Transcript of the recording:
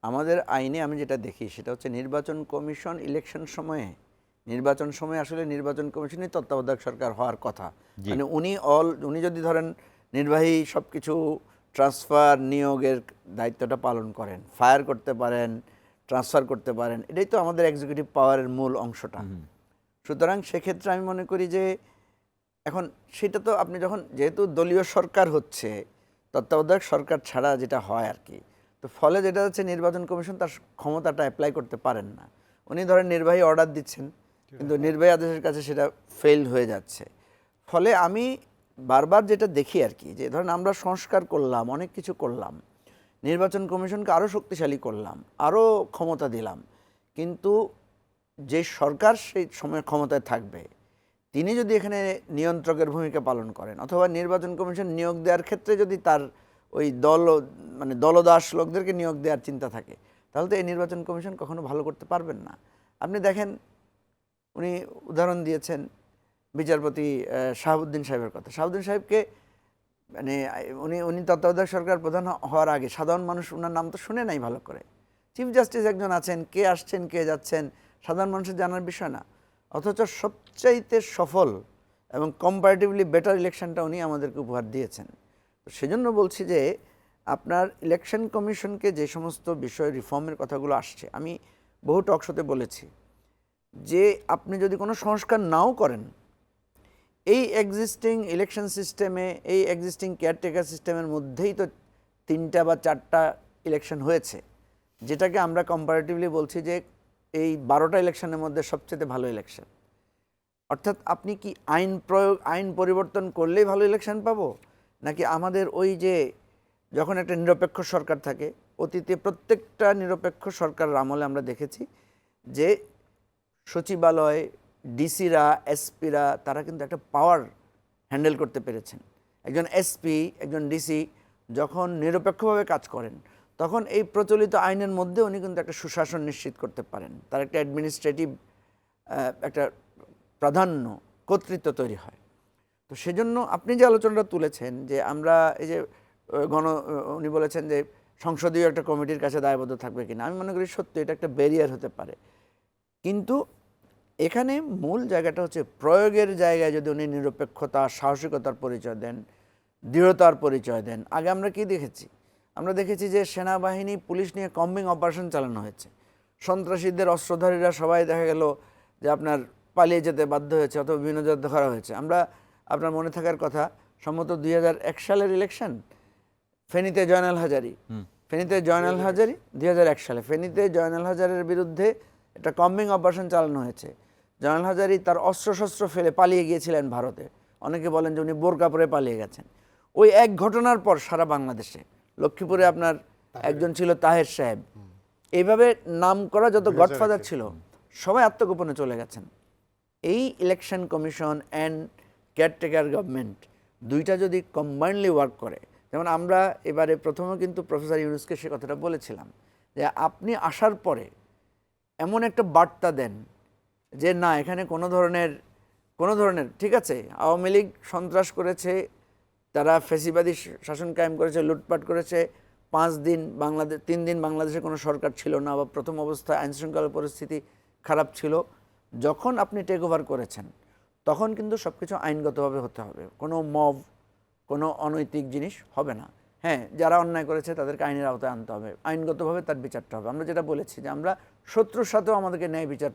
আমাদের আইনে আমি যেটা দেখি সেটা হচ্ছে নির্বাচন কমিশন ইলেকশন সময়ে নির্বাচন সময়ে আসলে নির্বাচন কমিশনই তত্ত্বাবধায়ক সরকার হওয়ার কথা। জি। মানে উনি যদি ধরেন নির্বাহী সব কিছু ট্রান্সফার নিয়োগের দায়িত্বটা পালন করেন, ফায়ার করতে পারেন, ট্রান্সফার করতে পারেন, এটাই তো আমাদের এক্সিকিউটিভ পাওয়ারের মূল অংশটা। সুতরাং সেক্ষেত্রে আমি মনে করি যে এখন সেটা তো আপনি যখন যেহেতু দলীয় সরকার হচ্ছে, তত্ত্বাবধায়ক সরকার ছাড়া যেটা হয় আর কি, তো ফলে যেটা হচ্ছে নির্বাচন কমিশন তার ক্ষমতাটা অ্যাপ্লাই করতে পারেন না। উনি ধরেন নির্বাহী অর্ডার দিচ্ছেন, কিন্তু নির্বাহী আদেশের কাছে সেটা ফেল হয়ে যাচ্ছে। ফলে আমি বারবার যেটা দেখি আর কি, যে ধরেন আমরা সংস্কার করলাম, অনেক কিছু করলাম, নির্বাচন কমিশনকে আরও শক্তিশালী করলাম, আরও ক্ষমতা দিলাম, কিন্তু যে সরকার সেই সময় ক্ষমতায় থাকবে তিনি যদি এখানে নিয়ন্ত্রকের ভূমিকা পালন করেন, অথবা নির্বাচন কমিশন নিয়োগ দেওয়ার ক্ষেত্রে যদি তার ওই মানে দলদাস লোকদেরকে নিয়োগ দেওয়ার চিন্তা থাকে, তাহলে তো এই নির্বাচন কমিশন কখনো ভালো করতে পারবেন না। আপনি দেখেন, উনি উদাহরণ দিয়েছেন বিচারপতি শাহাবুদ্দিন সাহেবের কথা। শাহাবুদ্দিন সাহেবকে মানে উনি উনি তত্ত্বাবধায়ক সরকার প্রধান হওয়ার আগে সাধারণ মানুষ ওনার নাম তো শুনে নাই ভালো করে। চিফ জাস্টিস একজন আছেন, কে আসছেন কে যাচ্ছেন সাধারণ মানুষের জানার বিষয় না, অথচ সবচাইতে সফল এবং কম্পারেটিভলি বেটার ইলেকশনটা উনি আমাদেরকে উপহার দিয়েছেন। তো সেজন্য বলছি যে আপনার ইলেকশন কমিশনকে যে সমস্ত বিষয় রিফর্মের কথাগুলো আসছে, আমি বহু টক শোতে বলেছি যে আপনি যদি কোনো সংস্কার নাও করেন, এই এক্সিস্টিং ইলেকশন সিস্টেমে, এই এক্সিস্টিং কেয়ারটেকার সিস্টেমের মধ্যেই তো 3টা বা 4টা ইলেকশন হয়েছে, যেটাকে আমরা কম্পারেটিভলি বলছি যে এই 12টা ইলেকশনের মধ্যে সবচেয়ে ভালো ইলেকশন। অর্থাৎ আপনি কি আইন পরিবর্তন করলেই ভালো ইলেকশন পাবো, নাকি আমাদের ওই যে যখন একটা নিরপেক্ষ সরকার থাকে, অতীতে প্রত্যেকটা নিরপেক্ষ সরকারের আমলে আমরা দেখেছি যে সচিবালয়, ডিসিরা, এসপিরা তারা কিন্তু একটা পাওয়ার হ্যান্ডেল করতে পেরেছেন। একজন এসপি, একজন ডিসি যখন নিরপেক্ষভাবে কাজ করেন, তখন এই প্রচলিত আইনের মধ্যে উনি কিন্তু একটা সুশাসন নিশ্চিত করতে পারেন, তার একটা অ্যাডমিনিস্ট্রেটিভ একটা প্রাধান্য, কর্তৃত্ব তৈরি হয়। তো সেজন্য আপনি যে আলোচনাটা তুলেছেন যে আমরা এই যে উনি বলেছেন যে সংসদীয় একটা কমিটির কাছে দায়বদ্ধ থাকবে কিনা, আমি মনে করি সত্যি এটা একটা ব্যারিয়ার হতে পারে। কিন্তু এখানে মূল জায়গাটা হচ্ছে প্রয়োগের জায়গায় যদি উনি নিরপেক্ষতা, সাহসিকতার পরিচয় দেন, দৃঢ়তার পরিচয় দেন। আগে আমরা কি দেখেছি? আমরা দেখেছি যে সেনাবাহিনী, পুলিশ নিয়ে কম্বিং অপারেশন চালানো হয়েছে, সন্ত্রাসীদের অস্ত্রধারীরা সবাই দেখা গেল যে আপনার পালিয়ে যেতে বাধ্য হয়েছে অথবা বিভিন্ন যুদ্ধ করা হয়েছে। আমরা, আপনার মনে থাকার কথা, সম্ভবত 2001 সালের ইলেকশন, ফেনীতে জয়নাল হাজারি, 2001 সালে ফেনীতে জয়নাল হাজারের বিরুদ্ধে একটা কম্বিং অপারেশন চালানো হয়েছে। জয়নাল হাজারি তার অস্ত্রশস্ত্র ফেলে পালিয়ে গিয়েছিলেন ভারতে। অনেকে বলেন যে উনি বোরকা পরে পালিয়ে গেছেন। ওই এক ঘটনার পর সারা বাংলাদেশে, লক্ষ্মীপুরে আপনার একজন ছিল তাহের সাহেব, এইভাবে নাম করা যত গডফাদার ছিল সবাই আত্মগোপনে চলে গেছেন। এই election commission and caretaker government দুইটা যদি কম্বাইনলি ওয়ার্ক করে, যেমন আমরা এবারে প্রথমেও কিন্তু প্রফেসর ইউনুসকে সে কথাটা বলেছিলাম যে আপনি আসার পরে এমন একটা বার্তা দেন যে না, এখানে কোনো ধরনের ঠিক আছে, আওয়ামী লীগ সন্ত্রাস করেছে, তারা ফ্যাসিবাদী শাসন কায়েম করেছে, লুটপাট করেছে, 3 দিন বাংলাদেশে কোনো সরকার ছিল না, বা প্রথম অবস্থায় আইনশৃঙ্খলা পরিস্থিতি খারাপ ছিল। যখন আপনি টেক ওভার করেছেন তখন কিন্তু সব কিছু আইনগতভাবে হতে হবে, কোনো মব, কোনো অনৈতিক জিনিস হবে না। হ্যাঁ, যারা অন্যায় করেছে তাদেরকে আইনের আওতায় আনতে হবে, আইনগতভাবে তার বিচারটা হবে। আমরা যেটা বলেছি যে আমরা শত্রুর সাথেও আমাদেরকে ন্যায় বিচার